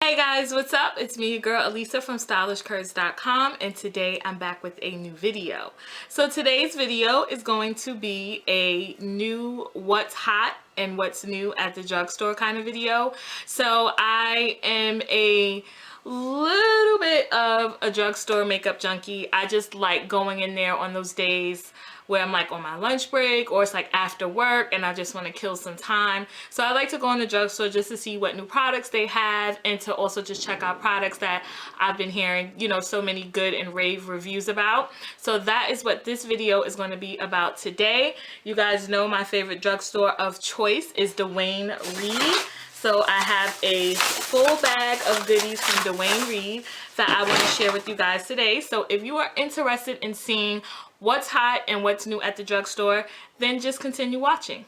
Hey guys, what's up? It's me, your girl Alissa from stylishcurves.com, and today I'm back with a new video. So today's video is going to be a new what's hot and what's new at the drugstore kind of video. So I am a little bit of a drugstore makeup junkie. I just like going in there on those days where I'm like on my lunch break or it's like after work and I just want to kill some time. So I like to go in the drugstore just to see what new products they have and to also just check out products that I've been hearing, you know, so many good and rave reviews about. So that is what this video is going to be about today. You guys know my favorite drugstore of choice is Duane Reade. So I have a full bag of goodies from Duane Reade that I want to share with you guys today. So if you are interested in seeing what's hot and what's new at the drugstore, then just continue watching.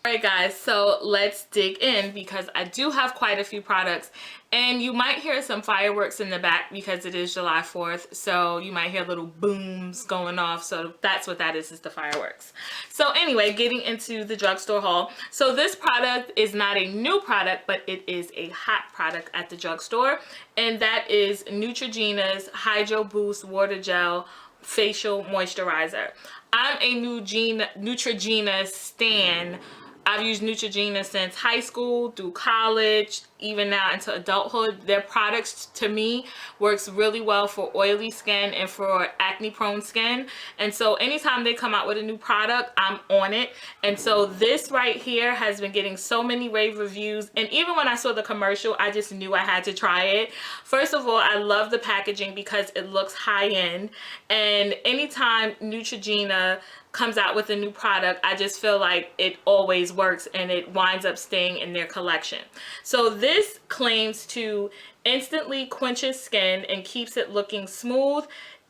Alright guys, so let's dig in because I do have quite a few products and you might hear some fireworks in the back because it is July 4th, so you might hear little booms going off, so that's what that is the fireworks. So anyway, getting into the drugstore haul. So this product is not a new product, but it is a hot product at the drugstore, and that is Neutrogena's Hydro Boost Water Gel Facial Moisturizer. I'm a Neutrogena stan. I've used Neutrogena since high school, through college, even now into adulthood. Their products to me works really well for oily skin and for acne prone skin. And so anytime they come out with a new product, I'm on it. And so this right here has been getting so many rave reviews. And even when I saw the commercial, I just knew I had to try it. First of all, I love the packaging because it looks high end. And anytime Neutrogena comes out with a new product, I just feel like it always works and it winds up staying in their collection. So this claims to instantly quenches skin and keeps it looking smooth,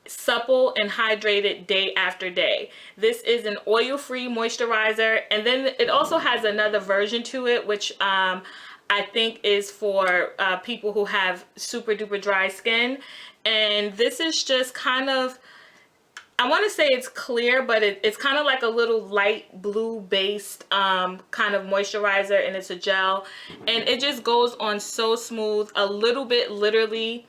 supple, and hydrated day after day. This is an oil-free moisturizer, and then it also has another version to it, which I think is for people who have super duper dry skin. And this is just kind of, I want to say it's clear, but it's kind of like a little light blue based kind of moisturizer, and it's a gel, and it just goes on so smooth. A little bit literally,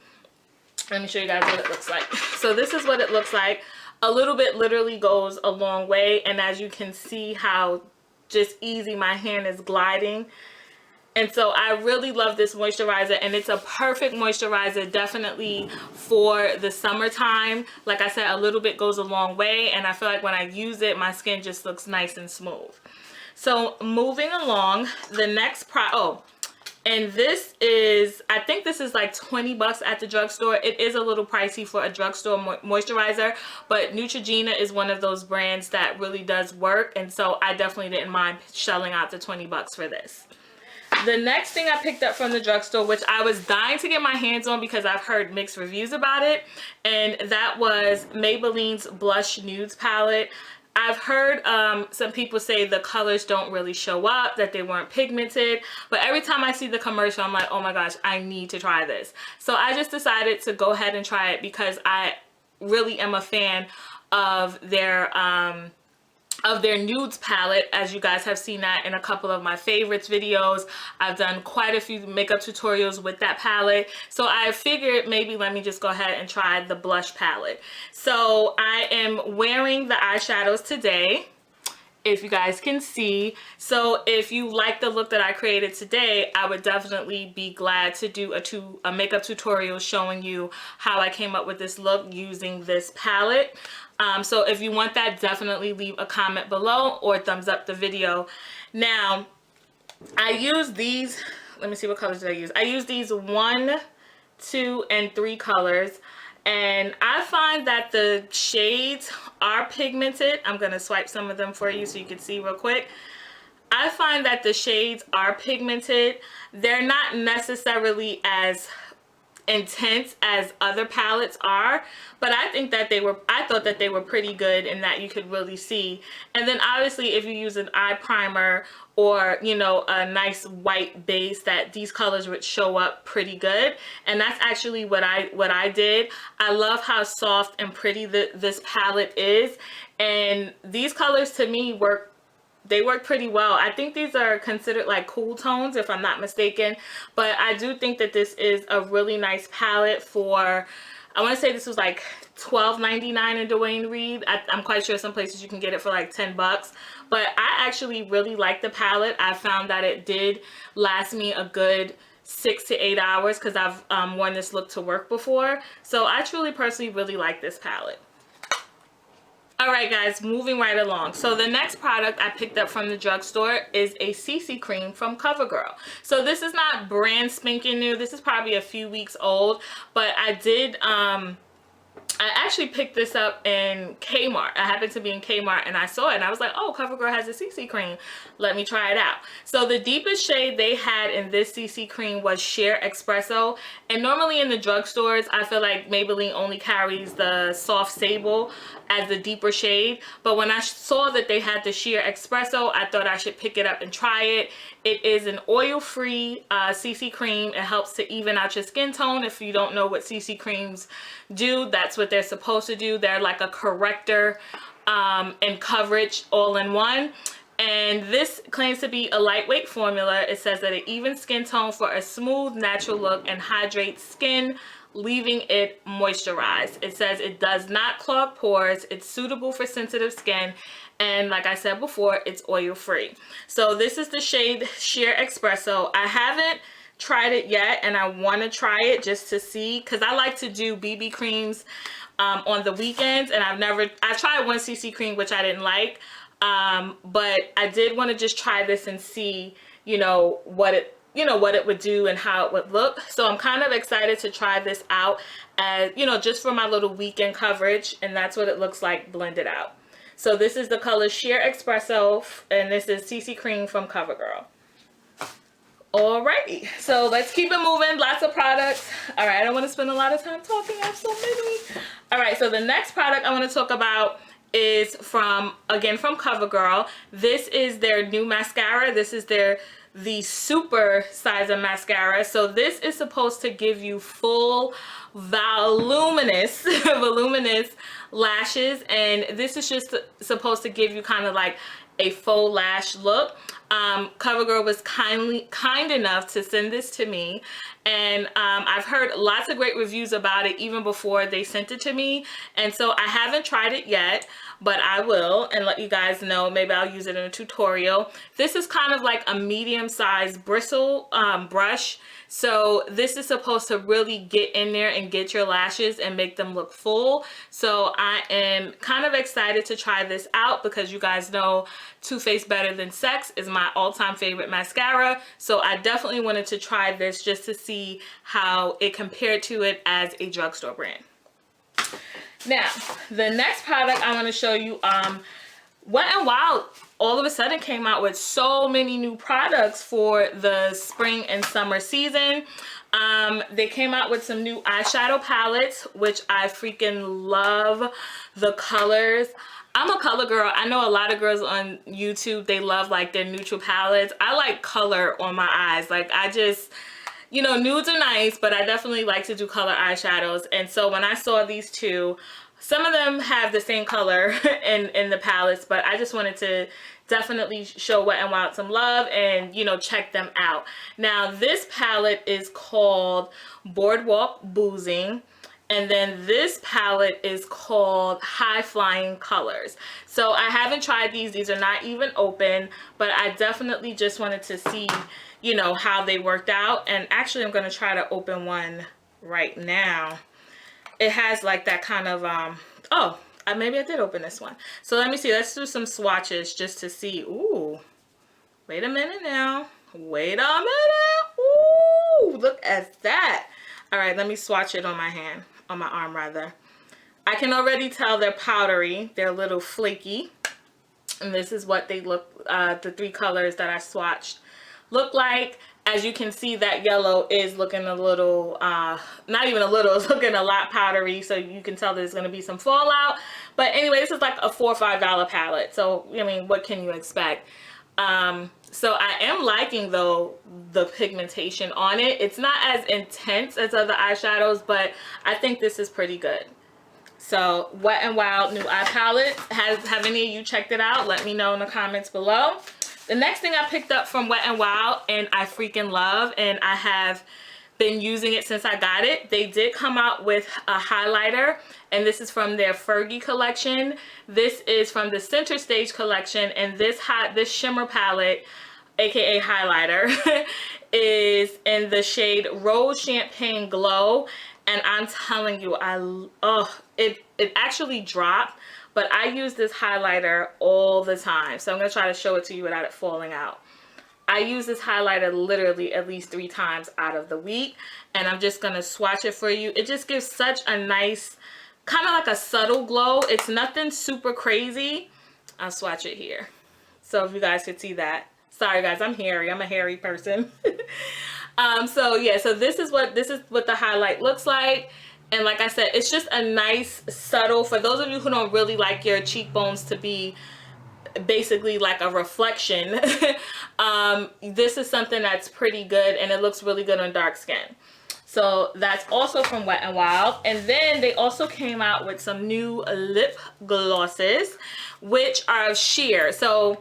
let me show you guys what it looks like. So this is what it looks like. A little bit literally goes a long way, and as you can see how just easy my hand is gliding. And so I really love this moisturizer, and it's a perfect moisturizer definitely for the summertime. Like I said, a little bit goes a long way, and I feel like when I use it, my skin just looks nice and smooth. So moving along, the next and this is, I think this is like 20 bucks at the drugstore. It is a little pricey for a drugstore moisturizer, but Neutrogena is one of those brands that really does work, and so I definitely didn't mind shelling out the 20 bucks for this. The next thing I picked up from the drugstore, which I was dying to get my hands on because I've heard mixed reviews about it, and that was Maybelline's Blush Nudes palette. I've heard some people say the colors don't really show up, that they weren't pigmented, but every time I see the commercial, I'm like, oh my gosh, I need to try this. So I just decided to go ahead and try it because I really am a fan of their nudes palette. As you guys have seen that in a couple of my favorites videos. I've done quite a few makeup tutorials with that palette, so I figured maybe let me just go ahead and try the blush palette. So I am wearing the eyeshadows today, if you guys can see. So if you like the look that I created today, I would definitely be glad to do a makeup tutorial showing you how I came up with this look using this palette. So if you want that, definitely leave a comment below or thumbs up the video. Now, I use these, let me see what colors did I use. I use these 1, 2, and 3 colors. And I find that the shades are pigmented. I'm going to swipe some of them for you so you can see real quick. I find that the shades are pigmented. They're not necessarily as intense as other palettes are, but I think that I thought that they were pretty good and that you could really see. And then obviously if you use an eye primer or, you know, a nice white base, that these colors would show up pretty good. And that's actually what I did. I love how soft and pretty this palette is, and these colors to me work they work pretty well. I think these are considered like cool tones if I'm not mistaken, but I do think that this is a really nice palette for, I want to say this was like $12.99 in Dwayne Reed. I'm quite sure some places you can get it for like 10 bucks, but I actually really like the palette. I found that it did last me a good 6 to 8 hours because I've worn this look to work before. So I truly personally really like this palette. Alright guys, moving right along. So the next product I picked up from the drugstore is a CC cream from CoverGirl. So this is not brand spanking new. This is probably a few weeks old, but I actually picked this up in Kmart. I happened to be in Kmart and I saw it and I was like, oh, CoverGirl has a CC cream. Let me try it out. So the deepest shade they had in this CC cream was Sheer Espresso. And normally in the drugstores, I feel like Maybelline only carries the Soft Sable as the deeper shade. But when I saw that they had the Sheer Espresso, I thought I should pick it up and try it. It is an oil-free CC cream. It helps to even out your skin tone. If you don't know what CC creams do, that's what they're supposed to do. They're like a corrector and coverage all in one. And this claims to be a lightweight formula. It says that an even skin tone for a smooth, natural look and hydrates skin, leaving it moisturized. It says it does not clog pores. It's suitable for sensitive skin. And like I said before, it's oil free. So this is the shade Sheer Espresso. I haven't tried it yet and I want to try it just to see, because I like to do BB creams on the weekends, and I tried one CC cream which I didn't like, but I did want to just try this and see, what it would do and how it would look. So I'm kind of excited to try this out as, just for my little weekend coverage, and that's what it looks like blended out. So this is the color Sheer Espresso, and this is CC cream from CoverGirl. Alrighty, so let's keep it moving. Lots of products. All right, I don't want to spend a lot of time talking. I have so many. All right, so the next product I want to talk about is again from CoverGirl. This is their new mascara. This is the super size of mascara. So this is supposed to give you full voluminous lashes, and this is just supposed to give you kind of like a faux lash look. CoverGirl was kind enough to send this to me, and I've heard lots of great reviews about it even before they sent it to me, and so I haven't tried it yet, but I will and let you guys know. Maybe I'll use it in a tutorial. This is kind of like a medium-sized bristle brush. So this is supposed to really get in there and get your lashes and make them look full. So I am kind of excited to try this out because you guys know Too Faced Better Than Sex is my all-time favorite mascara. So I definitely wanted to try this just to see how it compared to it as a drugstore brand. Now, the next product I want to show you, Wet n Wild all of a sudden came out with so many new products for the spring and summer season. They came out with some new eyeshadow palettes, which I freaking love the colors. I'm a color girl. I know a lot of girls on YouTube, they love like their neutral palettes. I like color on my eyes. Like I just, nudes are nice, but I definitely like to do color eyeshadows. And so when I saw these two, some of them have the same color in the palettes, but I just wanted to definitely show Wet n Wild some love and, check them out. Now, this palette is called Boardwalk Boozing, and then this palette is called High Flying Colors. So I haven't tried these. These are not even open, but I definitely just wanted to see, how they worked out. And actually, I'm going to try to open one right now. It has like that kind of, maybe I did open this one. So let me see. Let's do some swatches just to see. Ooh, wait a minute now. Wait a minute. Ooh, look at that. All right, let me swatch it on my hand, on my arm rather. I can already tell they're powdery. They're a little flaky. And this is what they look, the three colors that I swatched look like. As you can see, that yellow is looking a little, not even a little, it's looking a lot powdery, so you can tell there's going to be some fallout. But anyway, this is like a $4 or $5 palette, so I mean, what can you expect? So I am liking, though, the pigmentation on it. It's not as intense as other eyeshadows, but I think this is pretty good. So Wet n Wild new eye palette. Have any of you checked it out? Let me know in the comments below. The next thing I picked up from Wet n Wild, and I freaking love, and I have been using it since I got it. They did come out with a highlighter, and this is from their Fergie collection. This is from the Center Stage collection, and this shimmer palette, aka highlighter, is in the shade Rose Champagne Glow. And I'm telling you, it actually dropped, but I use this highlighter all the time. So I'm going to try to show it to you without it falling out. I use this highlighter literally at least 3 times out of the week. And I'm just going to swatch it for you. It just gives such a nice, kind of like a subtle glow. It's nothing super crazy. I'll swatch it here, so if you guys could see that. Sorry guys, I'm hairy. I'm a hairy person. So yeah, so this is what the highlight looks like. And like I said, it's just a nice subtle, for those of you who don't really like your cheekbones to be basically like a reflection. This is something that's pretty good, and it looks really good on dark skin. So that's also from Wet n Wild. And then they also came out with some new lip glosses, which are sheer. So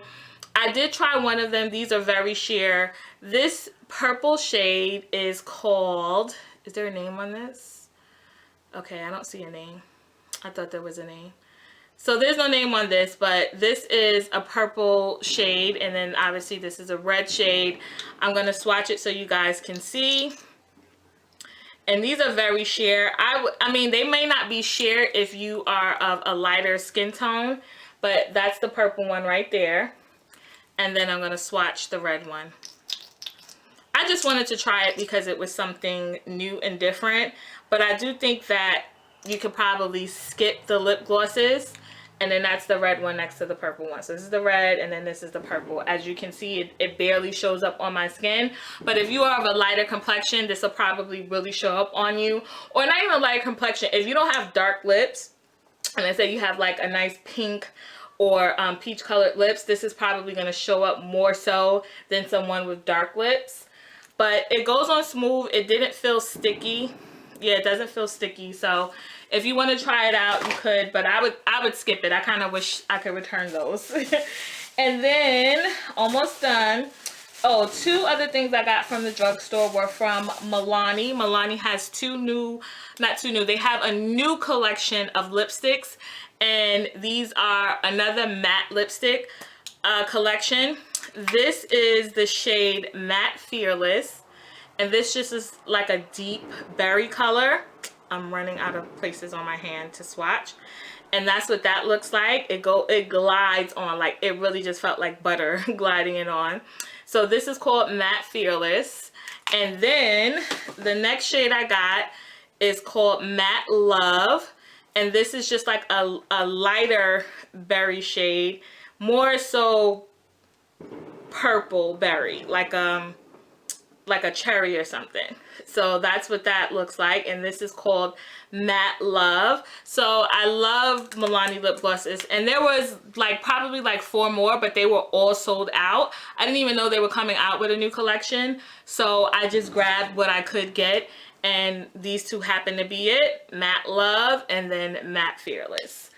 I did try one of them. These are very sheer. This purple shade is called, is there a name on this? Okay, I don't see a name. I thought there was a name. So there's no name on this, but this is a purple shade, and then obviously this is a red shade. I'm going to swatch it so you guys can see. And these are very sheer. I mean, they may not be sheer if you are of a lighter skin tone, but that's the purple one right there. And then I'm going to swatch the red one. I just wanted to try it because it was something new and different. But I do think that you could probably skip the lip glosses. And then that's the red one next to the purple one. So this is the red, and then this is the purple. As you can see, it barely shows up on my skin. But if you are of a lighter complexion, this will probably really show up on you. Or not even a lighter complexion. If you don't have dark lips, and let's say you have like a nice pink or peach colored lips, this is probably going to show up more so than someone with dark lips. But it goes on smooth. It didn't feel sticky. Yeah, it doesn't feel sticky. So if you want to try it out, you could, but I would skip it. I kind of wish I could return those. And then, almost done. Oh, 2 other things I got from the drugstore were from Milani. Milani has they have a new collection of lipsticks, and these are another matte lipstick collection. This is the shade Matte Fearless, and this just is like a deep berry color. I'm running out of places on my hand to swatch, and that's what that looks like. It glides on, like it really just felt like butter gliding it on. So this is called Matte Fearless. And then the next shade I got is called Matte Love, and this is just like a lighter berry shade, more so purple berry, like a cherry or something. So that's what that looks like, and this is called Matte Love. So I love Milani lip glosses, and there was like probably like 4 more, but they were all sold out. I didn't even know they were coming out with a new collection, so I just grabbed what I could get, and these 2 happen to be it, Matte Love and then Matte Fearless.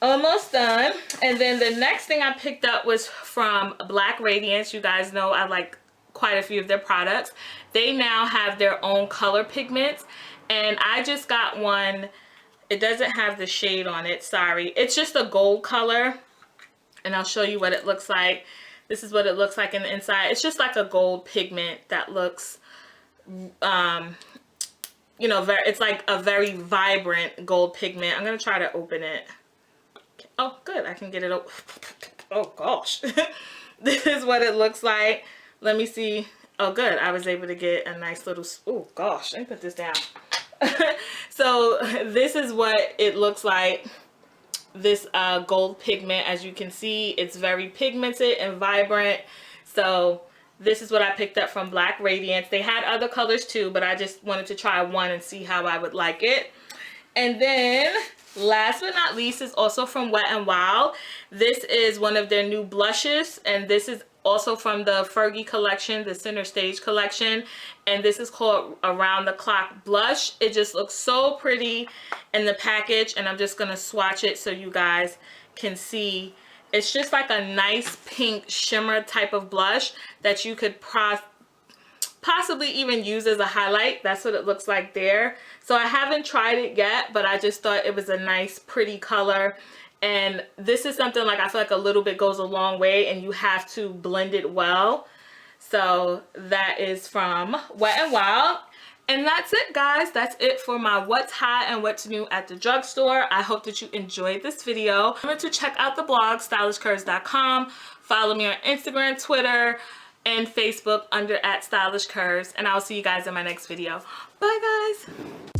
Almost done. And then the next thing I picked up was from Black Radiance. You guys know I like quite a few of their products. They now have their own color pigments, and I just got one. It doesn't have the shade on it, sorry. It's just a gold color, and I'll show you what it looks like. This is what it looks like in the inside. It's just like a gold pigment that looks you know, it's like a very vibrant gold pigment. I'm gonna try to open it. Oh good, I can get it open. Oh gosh. This is what it looks like. Let me see. Oh good, I was able to get a nice little, oh gosh, let me put this down. So this is what it looks like. This gold pigment, as you can see, it's very pigmented and vibrant. So this is what I picked up from Black Radiance. They had other colors too, but I just wanted to try one and see how I would like it. And then last but not least is also from Wet n Wild. This is one of their new blushes, and this is also from the Fergie collection, the Center Stage collection, and this is called Around the Clock Blush. It just looks so pretty in the package, and I'm just gonna swatch it so you guys can see. It's just like a nice pink shimmer type of blush that you could possibly even use as a highlight. That's what it looks like there. So I haven't tried it yet, but I just thought it was a nice pretty color. And this is something like I feel like a little bit goes a long way, and you have to blend it well. So that is from Wet n Wild. And that's it, guys. That's it for my what's hot and what's new at the drugstore. I hope that you enjoyed this video. Remember to check out the blog, stylishcurves.com. Follow me on Instagram, Twitter, and Facebook under @stylishcurves. And I'll see you guys in my next video. Bye, guys.